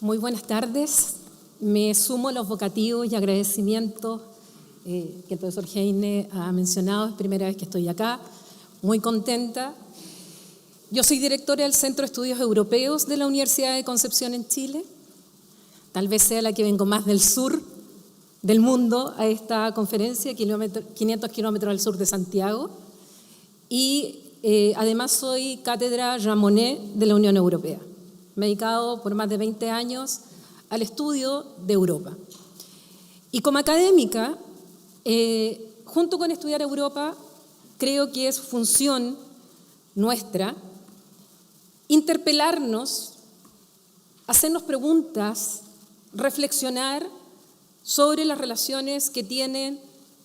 Muy buenas tardes. Me sumo a los vocativos y agradecimientos que el profesor Heine ha mencionado. Es la primera vez que estoy acá, muy contenta. Yo soy directora del Centro de Estudios Europeos de la Universidad de Concepción en Chile. Tal vez sea la que vengo más del sur del mundo a esta conferencia, 500 kilómetros al sur de Santiago. Y además soy cátedra Jean Monnet de la Unión Europea. Me he dedicado por más de 20 años al estudio de Europa. Y como académica, junto con estudiar Europa, creo que es función nuestra interpelarnos, hacernos preguntas, reflexionar sobre las relaciones que tienen,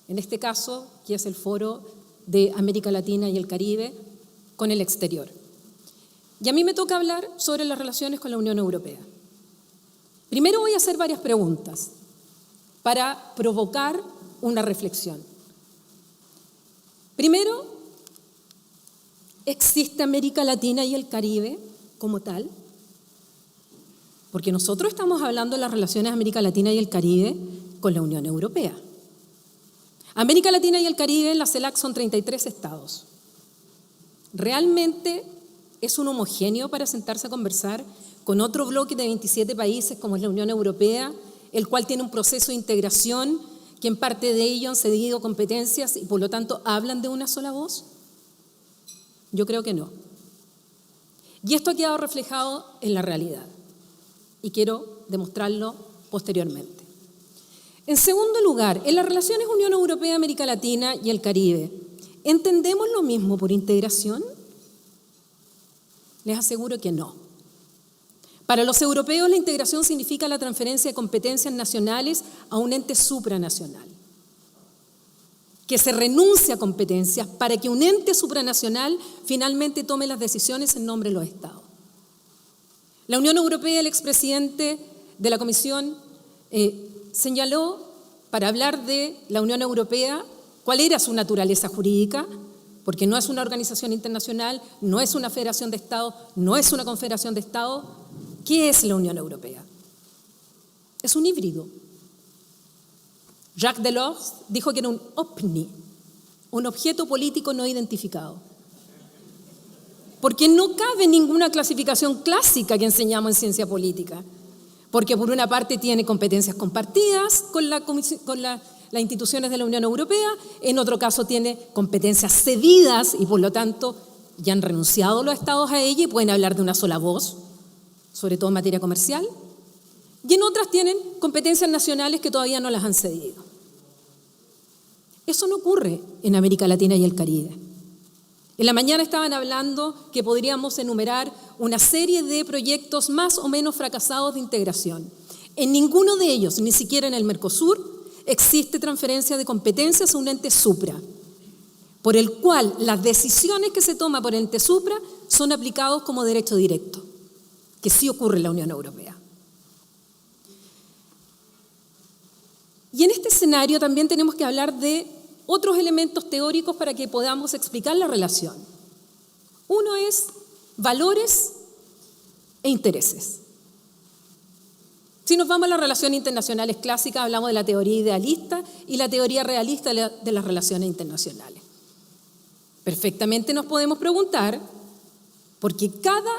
en este caso, que es el Foro de América Latina y el Caribe, con el exterior. Y a mí me toca hablar sobre las relaciones con la Unión Europea. Primero voy a hacer varias preguntas para provocar una reflexión. Primero, ¿existe América Latina y el Caribe como tal? Porque nosotros estamos hablando de las relaciones de América Latina y el Caribe con la Unión Europea. América Latina y el Caribe, en la CELAC son 33 estados. ¿Realmente es un homogéneo para sentarse a conversar con otro bloque de 27 países como es la Unión Europea, el cual tiene un proceso de integración que en parte de ello han cedido competencias y por lo tanto hablan de una sola voz? Yo creo que no. Y esto ha quedado reflejado en la realidad y quiero demostrarlo posteriormente. En segundo lugar, en las relaciones Unión Europea, América Latina y el Caribe, ¿entendemos lo mismo por integración? Les aseguro que no. Para los europeos, la integración significa la transferencia de competencias nacionales a un ente supranacional. Que se renuncia a competencias para que un ente supranacional finalmente tome las decisiones en nombre de los Estados. La Unión Europea, el expresidente de la Comisión, señaló, para hablar de la Unión Europea, cuál era su naturaleza jurídica, porque no es una organización internacional, no es una federación de Estados, no es una confederación de Estados. ¿Qué es la Unión Europea? Es un híbrido. Jacques Delors dijo que era un OVNI, un objeto político no identificado. Porque no cabe ninguna clasificación clásica que enseñamos en ciencia política. Porque por una parte tiene competencias compartidas con las instituciones de la Unión Europea, en otro caso tiene competencias cedidas y por lo tanto ya han renunciado los estados a ella y pueden hablar de una sola voz, sobre todo en materia comercial, y en otras tienen competencias nacionales que todavía no las han cedido. Eso no ocurre en América Latina y el Caribe. En la mañana estaban hablando que podríamos enumerar una serie de proyectos más o menos fracasados de integración. En ninguno de ellos, ni siquiera en el Mercosur, existe transferencia de competencias a un ente supra, por el cual las decisiones que se toman por el ente supra son aplicados como derecho directo, que sí ocurre en la Unión Europea. Y en este escenario también tenemos que hablar de otros elementos teóricos para que podamos explicar la relación. Uno es valores e intereses. Si nos vamos a las relaciones internacionales clásicas, hablamos de la teoría idealista y la teoría realista de las relaciones internacionales. Perfectamente nos podemos preguntar, porque cada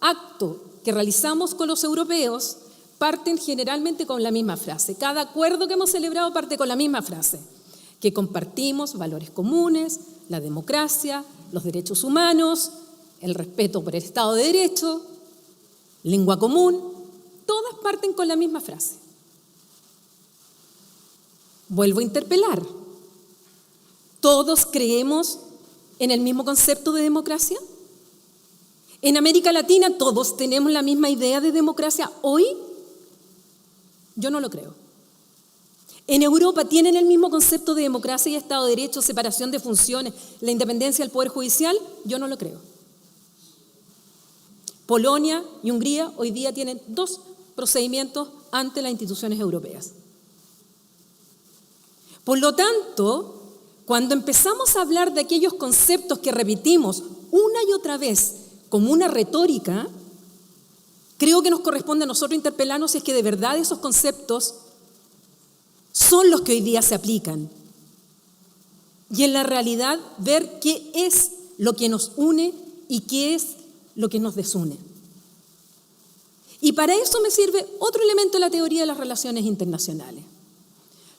acto que realizamos con los europeos parten generalmente con la misma frase. Cada acuerdo que hemos celebrado parte con la misma frase, que compartimos valores comunes, la democracia, los derechos humanos, el respeto por el Estado de Derecho, lengua común. Todas parten con la misma frase. Vuelvo a interpelar. ¿Todos creemos en el mismo concepto de democracia? ¿En América Latina todos tenemos la misma idea de democracia hoy? Yo no lo creo. ¿En Europa tienen el mismo concepto de democracia y Estado de Derecho, separación de funciones, la independencia del Poder Judicial? Yo no lo creo. Polonia y Hungría hoy día tienen 2 procedimientos ante las instituciones europeas. Por lo tanto, cuando empezamos a hablar de aquellos conceptos que repetimos una y otra vez como una retórica, Creo que nos corresponde a nosotros interpelarnos si es que de verdad esos conceptos son los que hoy día se aplican. Y en la realidad ver qué es lo que nos une y qué es lo que nos desune. Y para eso me sirve otro elemento de la teoría de las relaciones internacionales.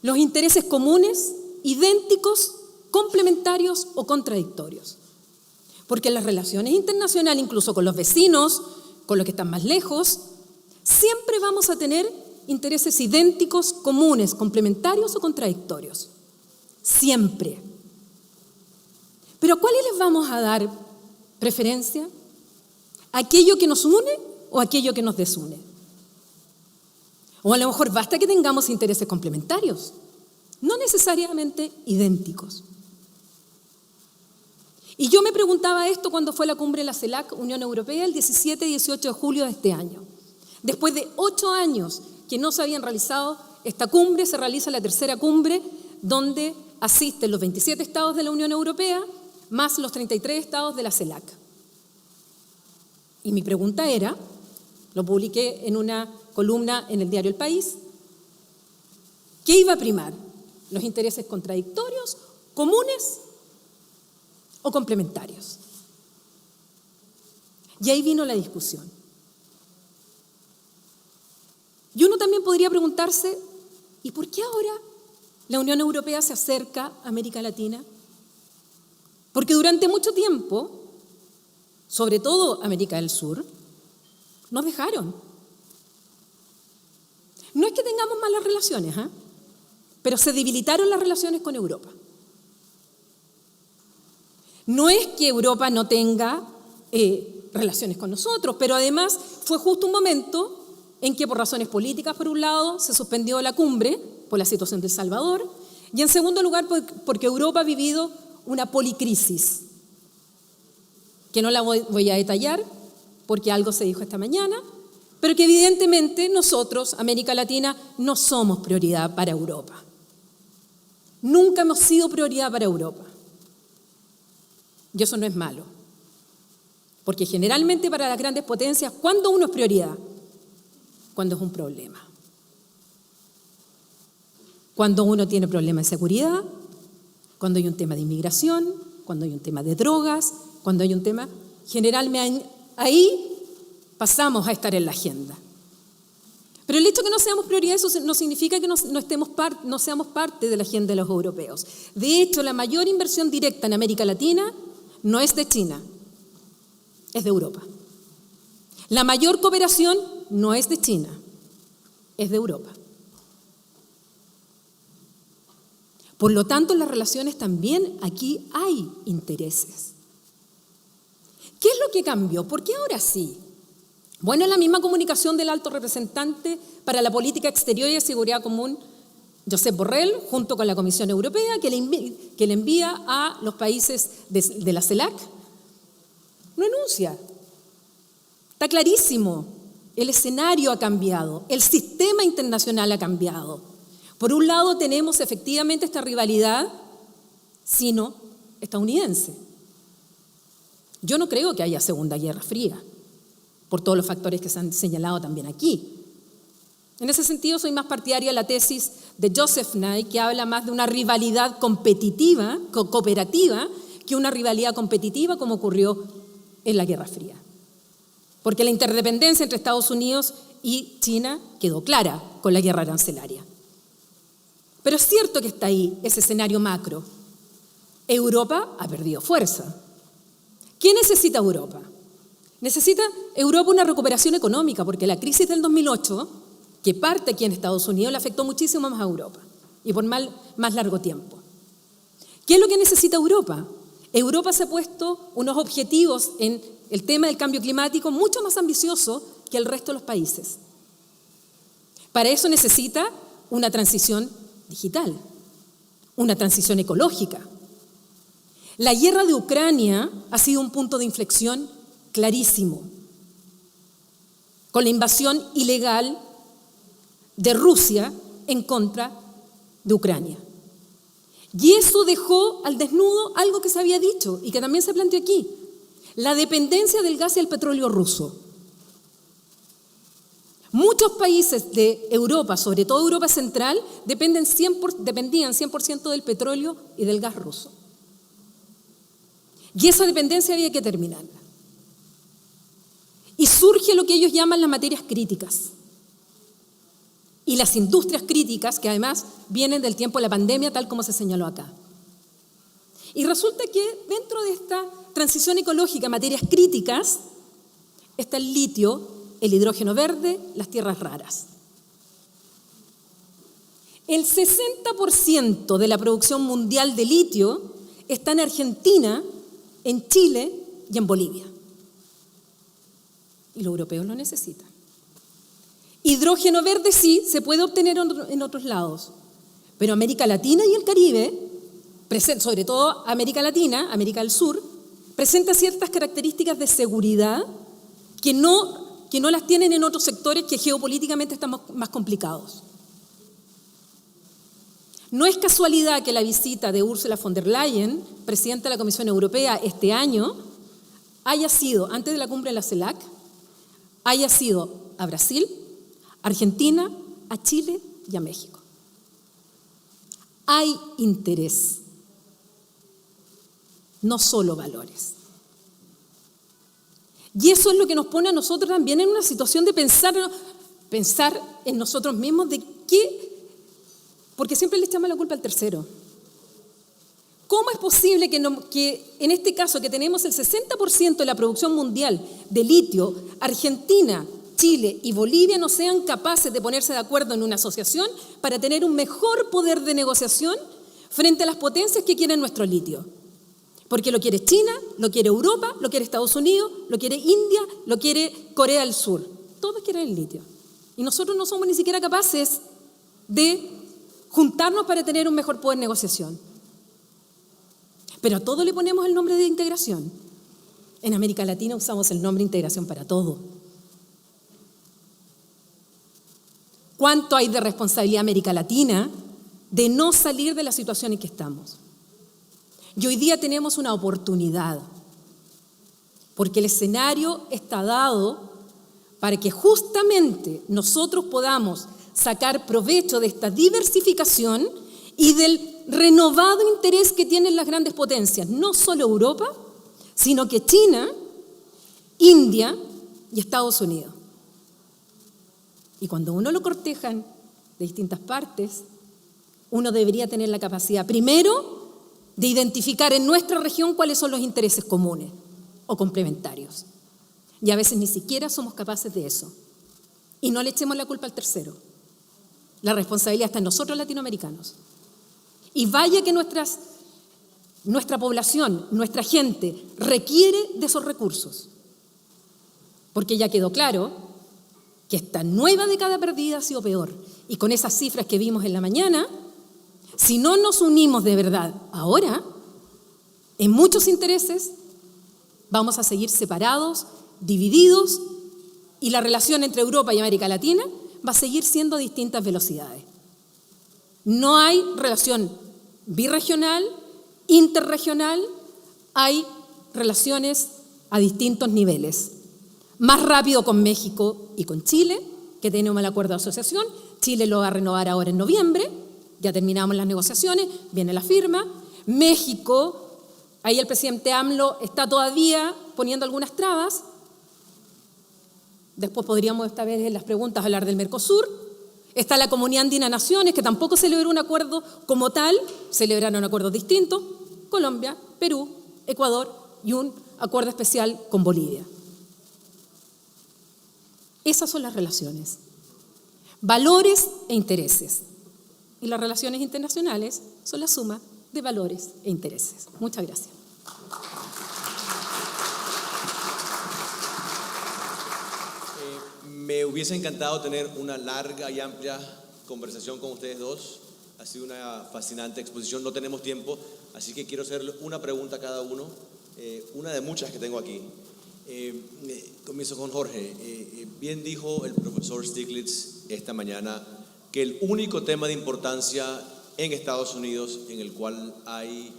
Los intereses comunes, idénticos, complementarios o contradictorios. Porque en las relaciones internacionales, incluso con los vecinos, con los que están más lejos, siempre vamos a tener intereses idénticos, comunes, complementarios o contradictorios. Siempre. ¿Pero a cuáles les vamos a dar preferencia? ¿Aquello que nos une o aquello que nos desune? O a lo mejor basta que tengamos intereses complementarios, no necesariamente idénticos. Y yo me preguntaba esto cuando fue la cumbre de la CELAC, Unión Europea, el 17 y 18 de julio de este año. Después de 8 años que no se habían realizado esta cumbre, se realiza la tercera cumbre, donde asisten los 27 estados de la Unión Europea, más los 33 estados de la CELAC. Y mi pregunta era, lo publiqué en una columna en el diario El País, ¿qué iba a primar? ¿Los intereses contradictorios, comunes o complementarios? Y ahí vino la discusión. Y uno también podría preguntarse, ¿y por qué ahora la Unión Europea se acerca a América Latina? Porque durante mucho tiempo, sobre todo América del Sur, nos dejaron. No es que tengamos malas relaciones, pero se debilitaron las relaciones con Europa. No es que Europa no tenga relaciones con nosotros, pero además fue justo un momento en que por razones políticas, por un lado, se suspendió la cumbre por la situación de El Salvador, y en segundo lugar porque Europa ha vivido una policrisis, que no la voy a detallar porque algo se dijo esta mañana, pero que evidentemente nosotros, América Latina, no somos prioridad para Europa. Nunca hemos sido prioridad para Europa. Y eso no es malo, porque generalmente para las grandes potencias, ¿cuándo uno es prioridad? Cuando es un problema. Cuando uno tiene problemas de seguridad, cuando hay un tema de inmigración, cuando hay un tema de drogas, cuando hay un tema, generalmente ahí pasamos a estar en la agenda. Pero el hecho de que no seamos prioridad, eso no significa que no seamos parte de la agenda de los europeos. De hecho, la mayor inversión directa en América Latina no es de China, es de Europa. La mayor cooperación no es de China, es de Europa. Por lo tanto, en las relaciones también aquí hay intereses. ¿Qué es lo que cambió? ¿Por qué ahora sí? Bueno, en la misma comunicación del alto representante para la política exterior y de seguridad común, Josep Borrell, junto con la Comisión Europea, que le envía a los países de la CELAC, no enuncia. Está clarísimo, el escenario ha cambiado, el sistema internacional ha cambiado. Por un lado tenemos efectivamente esta rivalidad sino-estadounidense. Yo no creo que haya Segunda Guerra Fría, por todos los factores que se han señalado también aquí. En ese sentido, soy más partidaria de la tesis de Joseph Nye, que habla más de una rivalidad competitiva, cooperativa, que una rivalidad competitiva como ocurrió en la Guerra Fría. Porque la interdependencia entre Estados Unidos y China quedó clara con la guerra arancelaria. Pero es cierto que está ahí ese escenario macro. Europa ha perdido fuerza. ¿Qué necesita Europa? Necesita Europa una recuperación económica, porque la crisis del 2008, que parte aquí en Estados Unidos, le afectó muchísimo más a Europa y por más largo tiempo. ¿Qué es lo que necesita Europa? Europa se ha puesto unos objetivos en el tema del cambio climático mucho más ambiciosos que el resto de los países. Para eso necesita una transición digital, una transición ecológica. La guerra de Ucrania ha sido un punto de inflexión clarísimo, con la invasión ilegal de Rusia en contra de Ucrania. Y eso dejó al desnudo algo que se había dicho y que también se planteó aquí, la dependencia del gas y el petróleo ruso. Muchos países de Europa, sobre todo Europa Central, dependían 100% del petróleo y del gas ruso. Y esa dependencia había que terminarla. Y surge lo que ellos llaman las materias críticas. Y las industrias críticas, que además vienen del tiempo de la pandemia, tal como se señaló acá. Y resulta que dentro de esta transición ecológica, materias críticas, está el litio, el hidrógeno verde, las tierras raras. El 60% de la producción mundial de litio está en Argentina, en Chile y en Bolivia. Y los europeos lo necesitan. Hidrógeno verde sí, se puede obtener en otros lados, pero América Latina y el Caribe, sobre todo América Latina, América del Sur, presenta ciertas características de seguridad que no las tienen en otros sectores que geopolíticamente están más complicados. No es casualidad que la visita de Ursula von der Leyen, presidenta de la Comisión Europea este año, haya sido, antes de la cumbre de la CELAC, haya sido a Brasil, Argentina, a Chile y a México. Hay interés, no solo valores. Y eso es lo que nos pone a nosotros también en una situación de pensar en nosotros mismos de qué, porque siempre le echamos la culpa al tercero. ¿Cómo es posible que en este caso que tenemos el 60% de la producción mundial de litio, Argentina, Chile y Bolivia no sean capaces de ponerse de acuerdo en una asociación para tener un mejor poder de negociación frente a las potencias que quieren nuestro litio? Porque lo quiere China, lo quiere Europa, lo quiere Estados Unidos, lo quiere India, lo quiere Corea del Sur. Todos quieren el litio. Y nosotros no somos ni siquiera capaces de juntarnos para tener un mejor poder de negociación. Pero a todo le ponemos el nombre de integración. En América Latina usamos el nombre de integración para todo. ¿Cuánto hay de responsabilidad América Latina de no salir de la situación en que estamos? Y hoy día tenemos una oportunidad, porque el escenario está dado para que justamente nosotros podamos sacar provecho de esta diversificación y del renovado interés que tienen las grandes potencias, no solo Europa, sino que China, India y Estados Unidos. Y cuando uno lo cortejan de distintas partes, uno debería tener la capacidad, primero, de identificar en nuestra región cuáles son los intereses comunes o complementarios. Y a veces ni siquiera somos capaces de eso. Y no le echemos la culpa al tercero. La responsabilidad está en nosotros latinoamericanos. Y vaya que nuestra población, nuestra gente, requiere de esos recursos. Porque ya quedó claro que esta nueva década perdida ha sido peor. Y con esas cifras que vimos en la mañana, si no nos unimos de verdad ahora, en muchos intereses, vamos a seguir separados, divididos, y la relación entre Europa y América Latina va a seguir siendo a distintas velocidades. No hay relación birregional, interregional, hay relaciones a distintos niveles. Más rápido con México y con Chile, que tenemos el acuerdo de asociación. Chile lo va a renovar ahora en noviembre. Ya terminamos las negociaciones, viene la firma. México, ahí el presidente AMLO está todavía poniendo algunas trabas. Después podríamos esta vez en las preguntas hablar del Mercosur. Está la Comunidad Andina de Naciones, que tampoco celebró un acuerdo como tal, celebraron acuerdos distintos. Colombia, Perú, Ecuador y un acuerdo especial con Bolivia. Esas son las relaciones. Valores e intereses. Y las relaciones internacionales son la suma de valores e intereses. Muchas gracias. Me hubiese encantado tener una larga y amplia conversación con ustedes dos. Ha sido una fascinante exposición. No tenemos tiempo, así que quiero hacerle una pregunta a cada uno, una de muchas que tengo aquí. Comienzo con Jorge. Bien dijo el profesor Stiglitz esta mañana que el único tema de importancia en Estados Unidos en el cual hay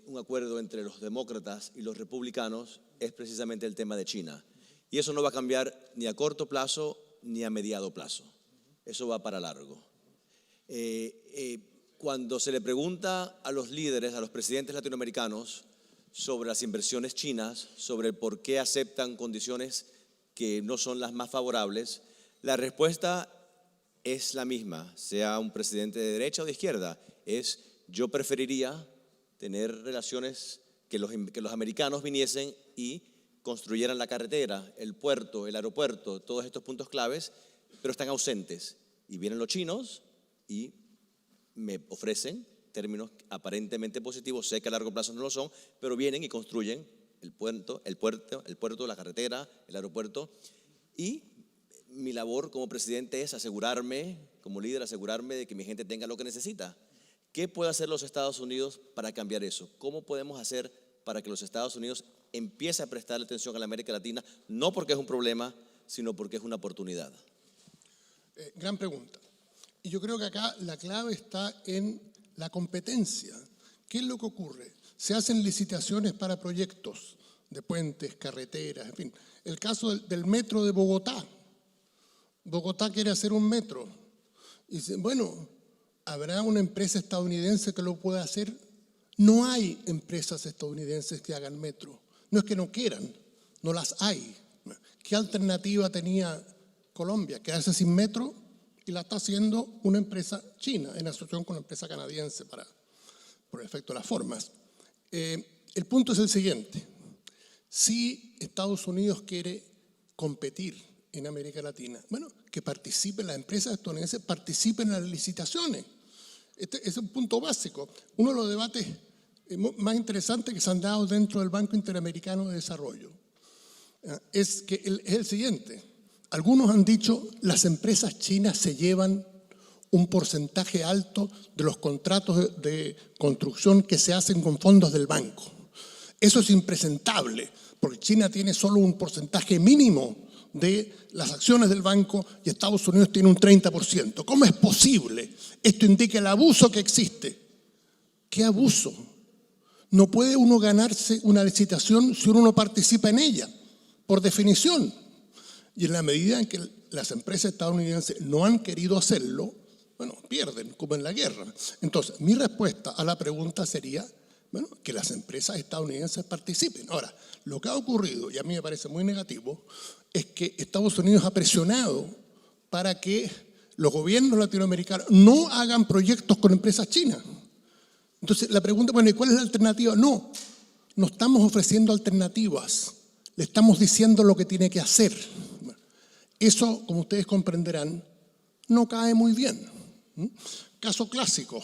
un acuerdo entre los demócratas y los republicanos es precisamente el tema de China. Y eso no va a cambiar ni a corto plazo ni a mediado plazo. Eso va para largo. Cuando se le pregunta a los líderes, a los presidentes latinoamericanos, sobre las inversiones chinas, sobre el por qué aceptan condiciones que no son las más favorables, la respuesta es la misma, sea un presidente de derecha o de izquierda. Es: yo preferiría tener relaciones, que los americanos viniesen y construyeran la carretera, el puerto, el aeropuerto, todos estos puntos claves, pero están ausentes. Y vienen los chinos y me ofrecen términos aparentemente positivos, sé que a largo plazo no lo son, pero vienen y construyen el puerto, la carretera, el aeropuerto. Y mi labor como presidente es asegurarme, como líder, asegurarme de que mi gente tenga lo que necesita. ¿Qué puede hacer los Estados Unidos para cambiar eso? ¿Cómo podemos hacer para que los Estados Unidos empiece a prestarle atención a la América Latina? No porque es un problema, sino porque es una oportunidad. Gran pregunta. Y yo creo que acá la clave está en la competencia. ¿Qué es lo que ocurre? Se hacen licitaciones para proyectos de puentes, carreteras, en fin. El caso del metro de Bogotá. Bogotá quiere hacer un metro. Y dicen, bueno, ¿habrá una empresa estadounidense que lo pueda hacer? No hay empresas estadounidenses que hagan metro. No es que no quieran, no las hay. ¿Qué alternativa tenía Colombia? Quedarse sin metro, y la está haciendo una empresa china en asociación con una empresa canadiense por el efecto de las formas. El punto es el siguiente: si Estados Unidos quiere competir en América Latina, bueno, que participen las empresas estadounidenses, participen en las licitaciones. Este es un punto básico. Uno de los debates más interesantes que se han dado dentro del Banco Interamericano de Desarrollo es el siguiente. Algunos han dicho las empresas chinas se llevan un porcentaje alto de los contratos de construcción que se hacen con fondos del banco. Eso es impresentable, porque China tiene solo un porcentaje mínimo de las acciones del banco y Estados Unidos tiene un 30%. ¿Cómo es posible? Esto indica el abuso que existe. ¿Qué abuso? No puede uno ganarse una licitación si uno no participa en ella, por definición. Y en la medida en que las empresas estadounidenses no han querido hacerlo, bueno, pierden, como en la guerra. Entonces, mi respuesta a la pregunta sería, bueno, que las empresas estadounidenses participen. Ahora, lo que ha ocurrido, y a mí me parece muy negativo, es que Estados Unidos ha presionado para que los gobiernos latinoamericanos no hagan proyectos con empresas chinas. Entonces, la pregunta, bueno, ¿y cuál es la alternativa? No estamos ofreciendo alternativas, le estamos diciendo lo que tiene que hacer. Eso, como ustedes comprenderán, no cae muy bien. Caso clásico,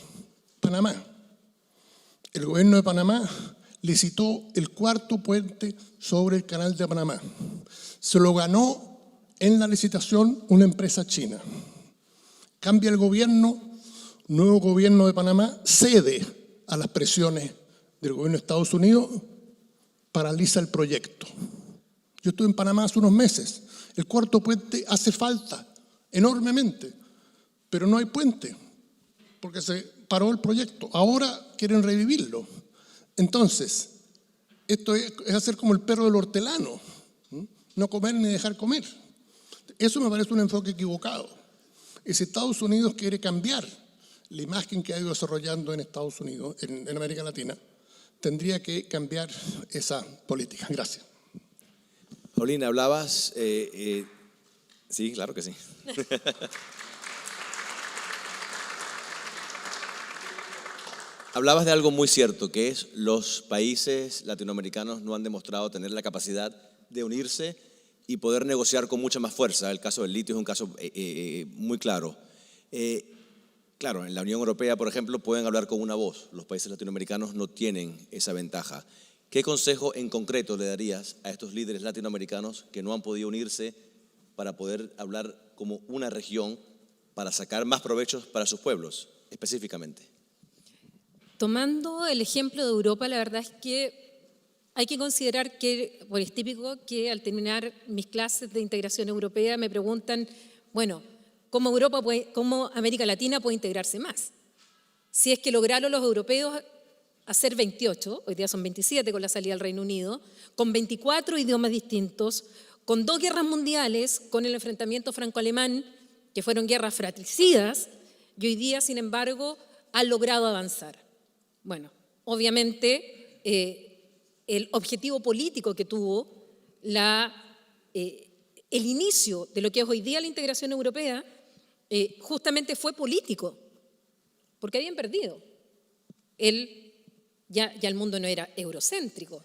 Panamá. El gobierno de Panamá licitó el cuarto puente sobre el canal de Panamá. Se lo ganó en la licitación una empresa china. Cambia el gobierno, nuevo gobierno de Panamá cede a las presiones del gobierno de Estados Unidos, paraliza el proyecto. Yo estuve en Panamá hace unos meses. El cuarto puente hace falta enormemente, pero no hay puente porque se paró el proyecto. Ahora quieren revivirlo. Entonces, esto es hacer como el perro del hortelano, no comer ni dejar comer. Eso me parece un enfoque equivocado. Y si Estados Unidos quiere cambiar la imagen que ha ido desarrollando en Estados Unidos, en América Latina, tendría que cambiar esa política. Gracias. Paulina, hablabas, sí, claro que sí. Hablabas de algo muy cierto, que es los países latinoamericanos no han demostrado tener la capacidad de unirse y poder negociar con mucha más fuerza. El caso del litio es un caso muy claro. Claro, en la Unión Europea, por ejemplo, pueden hablar con una voz. Los países latinoamericanos no tienen esa ventaja. ¿Qué consejo en concreto le darías a estos líderes latinoamericanos que no han podido unirse para poder hablar como una región para sacar más provechos para sus pueblos, específicamente? Tomando el ejemplo de Europa, la verdad es que hay que considerar que, pues es típico que al terminar mis clases de integración europea me preguntan, bueno, ¿cómo América Latina puede integrarse más? Si es que lograron los europeos hacer 28, hoy día son 27 con la salida del Reino Unido, con 24 idiomas distintos, con 2 guerras mundiales, con el enfrentamiento franco-alemán, que fueron guerras fratricidas, y hoy día, sin embargo, ha logrado avanzar. Bueno, obviamente, el objetivo político que tuvo el inicio de lo que es hoy día la integración europea, justamente fue político, porque habían perdido. Ya el mundo no era eurocéntrico.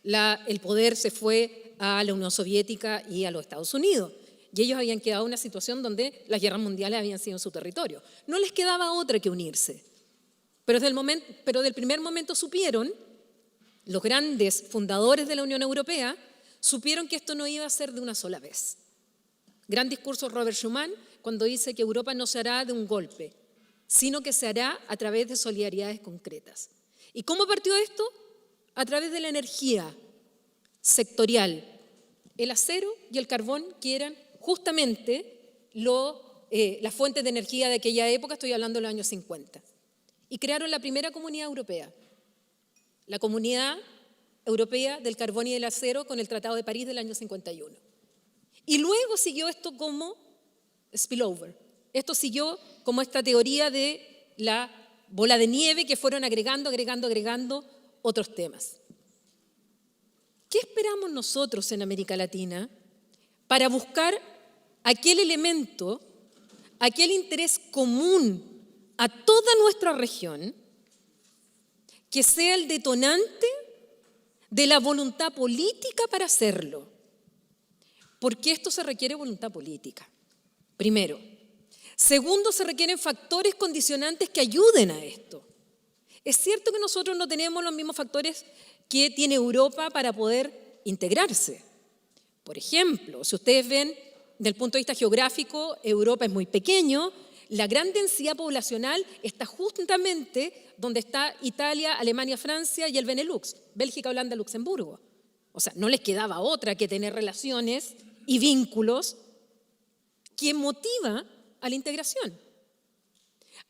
El poder se fue a la Unión Soviética y a los Estados Unidos. Y ellos habían quedado en una situación donde las guerras mundiales habían sido en su territorio. No les quedaba otra que unirse. Pero del primer momento supieron, los grandes fundadores de la Unión Europea, supieron que esto no iba a ser de una sola vez. Gran discurso Robert Schuman cuando dice que Europa no se hará de un golpe, sino que se hará a través de solidaridades concretas. ¿Y cómo partió esto? A través de la energía sectorial, el acero y el carbón, que eran justamente las fuentes de energía de aquella época, estoy hablando de los años 50. Y crearon la primera comunidad europea, la Comunidad Europea del Carbón y del Acero, con el Tratado de París del año 51. Y luego siguió esto como spillover. Esto siguió como esta teoría de la bola de nieve que fueron agregando otros temas. ¿Qué esperamos nosotros en América Latina para buscar aquel elemento, aquel interés común a toda nuestra región que sea el detonante de la voluntad política para hacerlo? Porque esto se requiere voluntad política, primero. Segundo, se requieren factores condicionantes que ayuden a esto. Es cierto que nosotros no tenemos los mismos factores que tiene Europa para poder integrarse. Por ejemplo, si ustedes ven, desde el punto de vista geográfico, Europa es muy pequeño, la gran densidad poblacional está justamente donde está Italia, Alemania, Francia y el Benelux, Bélgica, Holanda, Luxemburgo. O sea, no les quedaba otra que tener relaciones y vínculos que motiva a la integración.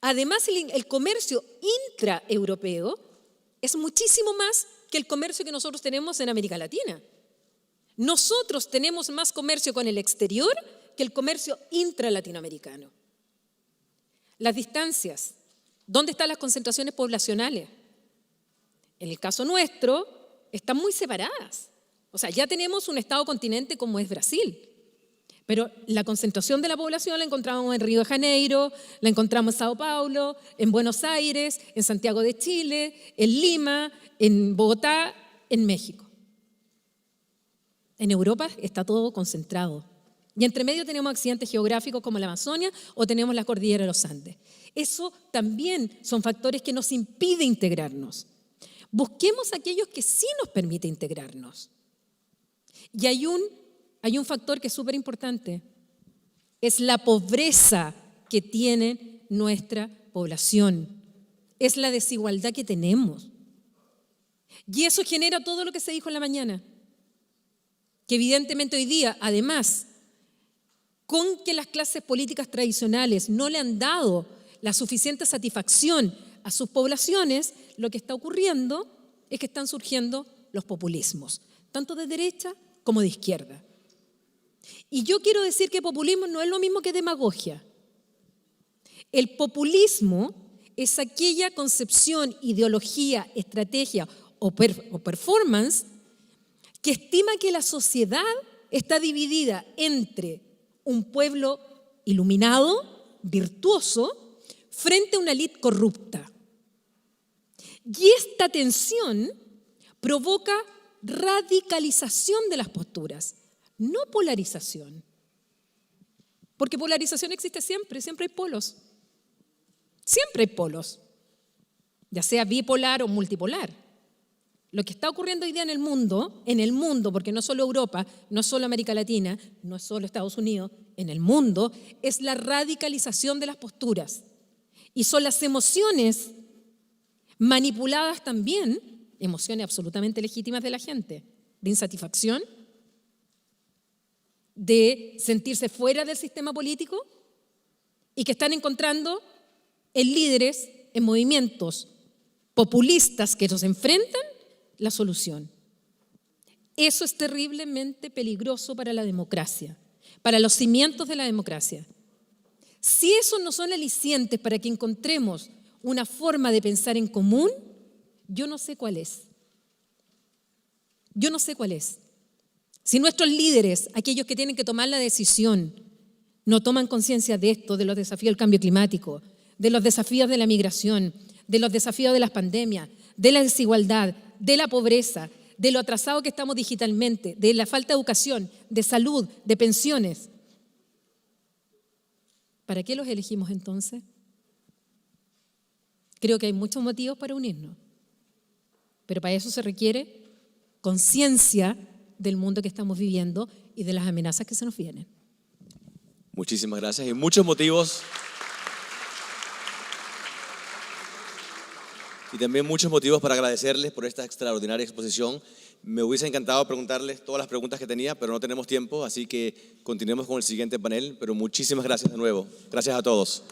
Además, el comercio intraeuropeo es muchísimo más que el comercio que nosotros tenemos en América Latina. Nosotros tenemos más comercio con el exterior que el comercio intralatinoamericano. Las distancias, ¿dónde están las concentraciones poblacionales? En el caso nuestro, están muy separadas. O sea, ya tenemos un estado-continente como es Brasil, pero la concentración de la población la encontramos en Río de Janeiro, la encontramos en Sao Paulo, en Buenos Aires, en Santiago de Chile, en Lima, en Bogotá, en México. En Europa está todo concentrado. Y entre medio tenemos accidentes geográficos como la Amazonia o tenemos la cordillera de los Andes. Eso también son factores que nos impiden integrarnos. Busquemos aquellos que sí nos permiten integrarnos. Y hay un factor que es súper importante, es la pobreza que tiene nuestra población, es la desigualdad que tenemos. Y eso genera todo lo que se dijo en la mañana, que evidentemente hoy día, además, con que las clases políticas tradicionales no le han dado la suficiente satisfacción a sus poblaciones, lo que está ocurriendo es que están surgiendo los populismos, tanto de derecha como de izquierda. Y yo quiero decir que populismo no es lo mismo que demagogia. El populismo es aquella concepción, ideología, estrategia o performance que estima que la sociedad está dividida entre un pueblo iluminado, virtuoso, frente a una élite corrupta. Y esta tensión provoca radicalización de las posturas, no polarización. Porque polarización existe siempre, siempre hay polos. Siempre hay polos, ya sea bipolar o multipolar. Lo que está ocurriendo hoy día en el mundo, porque no solo Europa, no solo América Latina, no es solo Estados Unidos, en el mundo, es la radicalización de las posturas. Y son las emociones manipuladas también, emociones absolutamente legítimas de la gente, de insatisfacción, de sentirse fuera del sistema político y que están encontrando en líderes, en movimientos populistas que los enfrentan, la solución. Eso es terriblemente peligroso para la democracia, para los cimientos de la democracia. Si esos no son alicientes para que encontremos una forma de pensar en común, yo no sé cuál es. Yo no sé cuál es. Si nuestros líderes, aquellos que tienen que tomar la decisión, no toman conciencia de esto, de los desafíos del cambio climático, de los desafíos de la migración, de los desafíos de las pandemias, de la desigualdad, de la pobreza, de lo atrasado que estamos digitalmente, de la falta de educación, de salud, de pensiones, ¿para qué los elegimos entonces? Creo que hay muchos motivos para unirnos, pero para eso se requiere conciencia del mundo que estamos viviendo y de las amenazas que se nos vienen. Muchísimas gracias y muchos motivos. Y también muchos motivos para agradecerles por esta extraordinaria exposición. Me hubiese encantado preguntarles todas las preguntas que tenía, pero no tenemos tiempo, así que continuemos con el siguiente panel. Pero muchísimas gracias de nuevo. Gracias a todos.